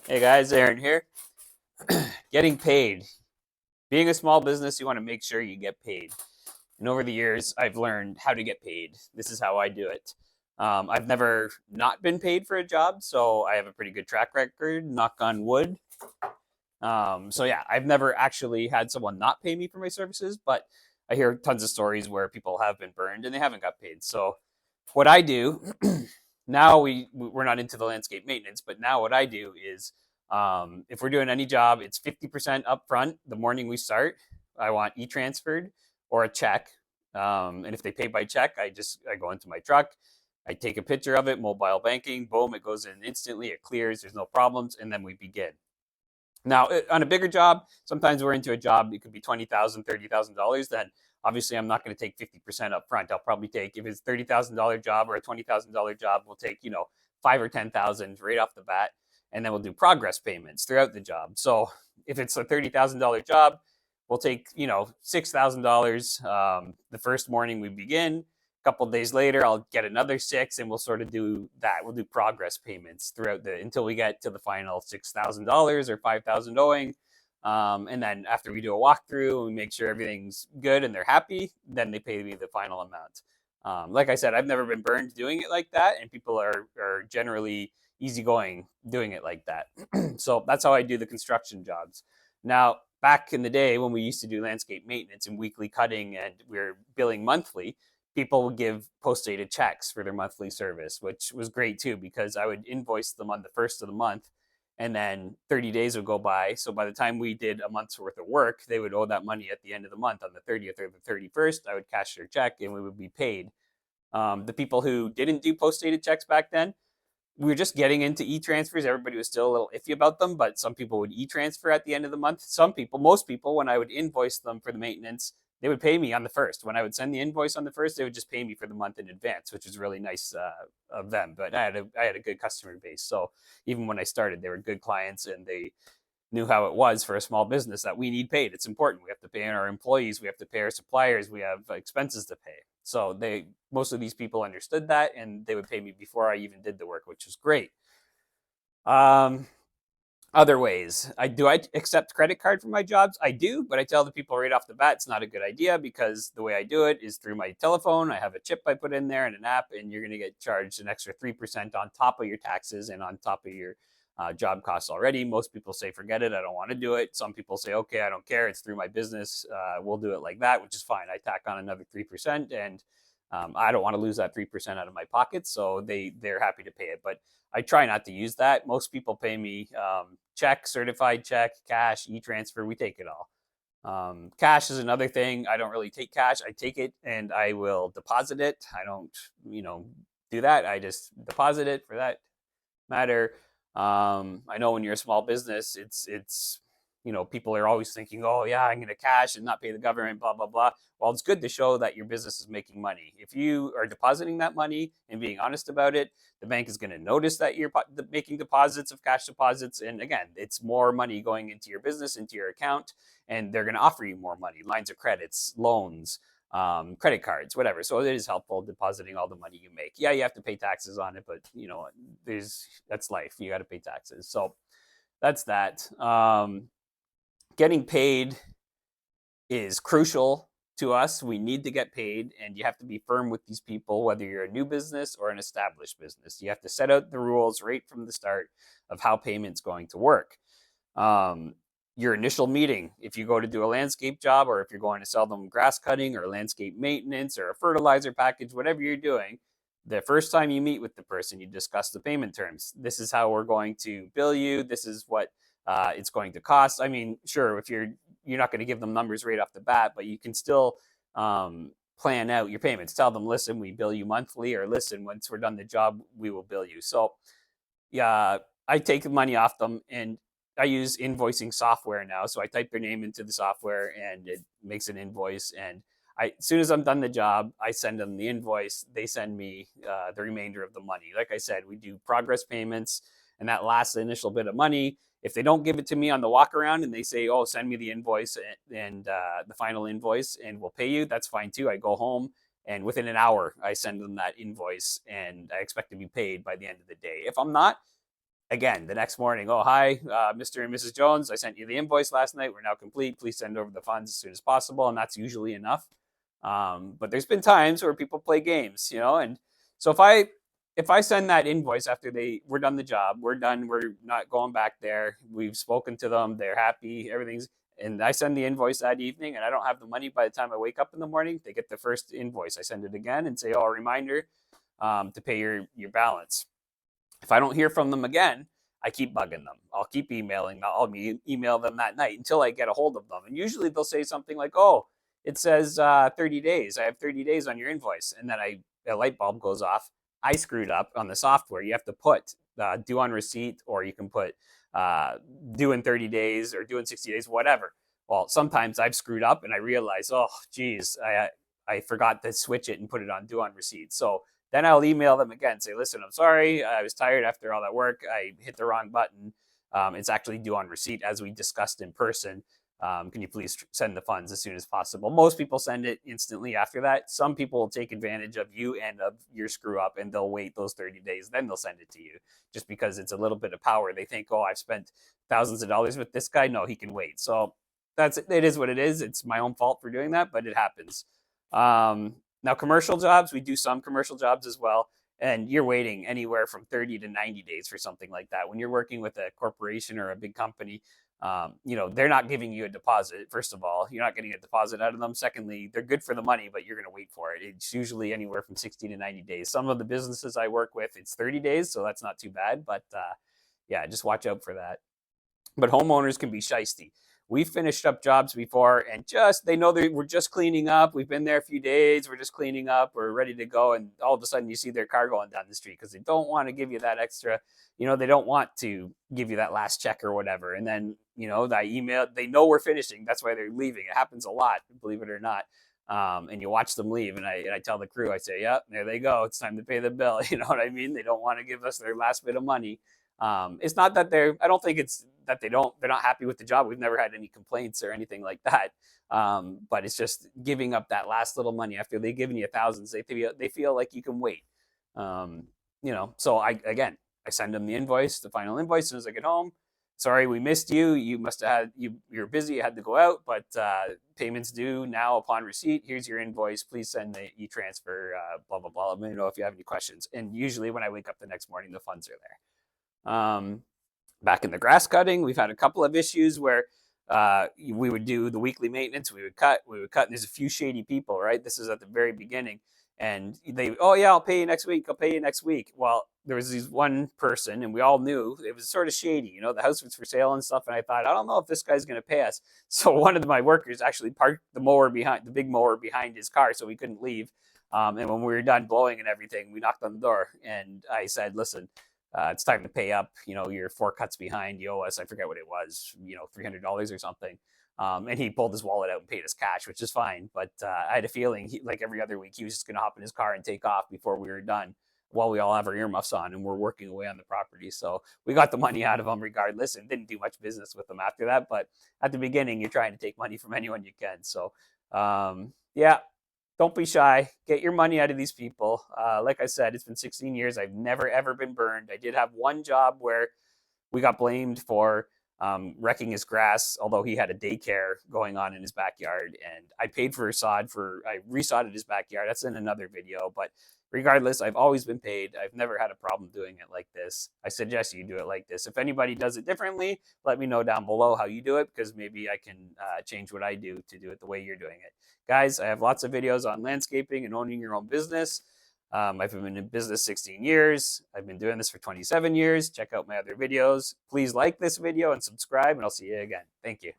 Hey guys, Aaron here. Getting paid. Being a small business, you want to make sure you get paid. And over the years, I've learned how to get paid. This is how I do it. I've never not been paid for a job, so I have a pretty good track record, knock on wood. So yeah, I've never actually had someone not pay me for my services, but I hear tons of stories where people have been burned and they haven't got paid. So what I do now, we're not into the landscape maintenance, but now what I do is if we're doing any job, it's 50% upfront the morning we start. I want e-transferred or a check. And if they pay by check, I go into my truck, I take a picture of it, mobile banking, boom, it goes in instantly, it clears, there's no problems, and then we begin. Now, on a bigger job, sometimes we're into a job, it could be $20,000, $30,000. Then obviously I'm not going to take 50% up front. I'll probably take, if it's $30,000 job or a $20,000 job, we'll take, five or 10,000 right off the bat. And then we'll do progress payments throughout the job. So if it's a $30,000 job, we'll take, $6,000 the first morning we begin. A couple of days later, I'll get another six, and we'll sort of do that. We'll do progress payments throughout the until we get to the final $6,000 or 5,000 owing. And then after we do a walkthrough and we make sure everything's good and they're happy, then they pay me the final amount. Like I said, I've never been burned doing it like that, and people are generally easygoing doing it like that. So that's how I do the construction jobs. Now, back in the day when we used to do landscape maintenance and weekly cutting and we are billing monthly, people would give post-dated checks for their monthly service, which was great too because I would invoice them on the first of the month, and then 30 days would go by. So by the time we did a month's worth of work, they would owe that money at the end of the month on the 30th or the 31st. I would cash their check and we would be paid. The people who didn't do post-dated checks back then, we were just getting into e-transfers. Everybody was still a little iffy about them, but some people would e-transfer at the end of the month. Some people, most people, when I would invoice them for the maintenance, they would pay me on the first. When I would send the invoice on the first, they would just pay me for the month in advance, which was really nice of them. But I had a good customer base, so even when I started, they were good clients and they knew how it was for a small business that we need paid. It's important. We have to pay our employees, we have to pay our suppliers, we have expenses to pay. So most of these people understood that, and they would pay me before I even did the work, which was great. Um, Other ways, I accept credit card for my jobs. I do, but I tell the people right off the bat it's not a good idea because the way I do it is through my telephone. I have a chip I put in there and an app, and you're going to get charged an extra 3% on top of your taxes and on top of your job costs already. Most people say forget it, I don't want to do it. Some people say okay, I don't care, it's through my business, we'll do it like that, which is fine. I tack on another 3%, and I don't want to lose that 3% out of my pocket, so they're happy to pay it. But I try not to use that. Most people pay me check, certified check, cash, e-transfer. We take it all. Cash is another thing. I don't really take cash. I take it and I will deposit it. I don't, do that. I just deposit it for that matter. I know when you're a small business, it's people are always thinking, oh yeah, I'm going to cash and not pay the government, blah blah blah. Well, it's good to show that your business is making money. If you are depositing that money and being honest about it, the bank is going to notice that you're making deposits of cash deposits, and again, it's more money going into your business, into your account, and they're going to offer you more money, lines of credits, loans, credit cards, whatever. So it is helpful depositing all the money you make. Yeah, you have to pay taxes on it, but that's life. You got to pay taxes. So that's that. Getting paid is crucial to us. We need to get paid, and you have to be firm with these people, whether you're a new business or an established business. You have to set out the rules right from the start of how payment's going to work. Your initial meeting, if you go to do a landscape job or if you're going to sell them grass cutting or landscape maintenance or a fertilizer package, whatever you're doing, the first time you meet with the person, you discuss the payment terms. This is how we're going to bill you. This is what it's going to cost. I mean, sure, if you're not going to give them numbers right off the bat, but you can still plan out your payments. Tell them, listen, we bill you monthly, or listen, once we're done the job, we will bill you. So, yeah, I take the money off them, and I use invoicing software now. So I type their name into the software, and it makes an invoice. And as soon as I'm done the job, I send them the invoice. They send me the remainder of the money. Like I said, we do progress payments, and that last initial bit of money, if they don't give it to me on the walk around and they say, oh, send me the invoice and the final invoice and we'll pay you, that's fine too. I go home and within an hour, I send them that invoice and I expect to be paid by the end of the day. If I'm not, again, the next morning, oh, hi, Mr. and Mrs. Jones, I sent you the invoice last night. We're now complete. Please send over the funds as soon as possible. And that's usually enough. But there's been times where people play games, and so if I send that invoice after we're done the job, we're done, we're not going back there, we've spoken to them, they're happy, everything's, and I send the invoice that evening and I don't have the money by the time I wake up in the morning, they get the first invoice. I send it again and say, oh, a reminder to pay your balance. If I don't hear from them again, I keep bugging them. I'll keep emailing them. I'll email them that night until I get a hold of them. And usually they'll say something like, oh, it says 30 days. I have 30 days on your invoice. And then a light bulb goes off. I screwed up on the software. You have to put due on receipt, or you can put due in 30 days or due in 60 days, whatever. Well, sometimes I've screwed up and I realize, oh, geez, I forgot to switch it and put it on due on receipt. So then I'll email them again, say, listen, I'm sorry. I was tired after all that work. I hit the wrong button. It's actually due on receipt, as we discussed in person. Can you please send the funds as soon as possible? Most people send it instantly after that. Some people will take advantage of you and of your screw up, and they'll wait those 30 days. Then they'll send it to you just because it's a little bit of power. They think, oh, I've spent thousands of dollars with this guy. No, he can wait. So it is what it is. It's my own fault for doing that, but it happens. Now, commercial jobs, we do some commercial jobs as well, and you're waiting anywhere from 30 to 90 days for something like that. When you're working with a corporation or a big company, they're not giving you a deposit. First of all, you're not getting a deposit out of them. Secondly, they're good for the money, but you're going to wait for it. It's usually anywhere from 60 to 90 days. Some of the businesses I work with, it's 30 days, so that's not too bad. But yeah, just watch out for that. But homeowners can be shisty. We finished up jobs before, and they know that we're just cleaning up. We've been there a few days. We're just cleaning up. We're ready to go. And all of a sudden you see their car going down the street because they don't want to give you that extra, they don't want to give you that last check or whatever. And then, that email, they know we're finishing. That's why they're leaving. It happens a lot, believe it or not. And you watch them leave, and I tell the crew, I say, yep, there they go. It's time to pay the bill. You know what I mean? They don't want to give us their last bit of money. It's not that I don't think it's that they're not happy with the job. We've never had any complaints or anything like that. But it's just giving up that last little money after they've given you thousands. They feel like you can wait. So I send them the final invoice as soon as I get home. Sorry, we missed you. You must have you're busy. You had to go out, but payments due now upon receipt. Here's your invoice. Please send the e-transfer, blah, blah, blah. Let me know if you have any questions. And usually when I wake up the next morning, the funds are there. Back in the grass cutting, we've had a couple of issues where we would do the weekly maintenance. We would cut, and there's a few shady people, right? This is at the very beginning. And oh yeah, I'll pay you next week. Well, there was this one person, and we all knew it was sort of shady. The house was for sale and stuff. And I thought, I don't know if this guy's going to pay us. So one of my workers actually parked the big mower behind his car, so we couldn't leave. And when we were done blowing and everything, we knocked on the door, and I said, listen, it's time to pay up. You're 4 cuts behind. You owe us, I forget what it was, $300 or something. And he pulled his wallet out and paid us cash, which is fine. But I had a feeling, like every other week, he was just going to hop in his car and take off before we were done, while we all have our earmuffs on and we're working away on the property. So we got the money out of him regardless, and didn't do much business with them after that. But at the beginning, you're trying to take money from anyone you can. So yeah, don't be shy. Get your money out of these people. Like I said, it's been 16 years. I've never, ever been burned. I did have one job where we got blamed for wrecking his grass, although he had a daycare going on in his backyard. And I paid for I resodded his backyard. That's in another video. But regardless, I've always been paid. I've never had a problem doing it like this. I suggest you do it like this. If anybody does it differently, let me know down below how you do it, because maybe I can change what I do to do it the way you're doing it. Guys, I have lots of videos on landscaping and owning your own business. I've been in business 16 years. I've been doing this for 27 years. Check out my other videos. Please like this video and subscribe, and I'll see you again. Thank you.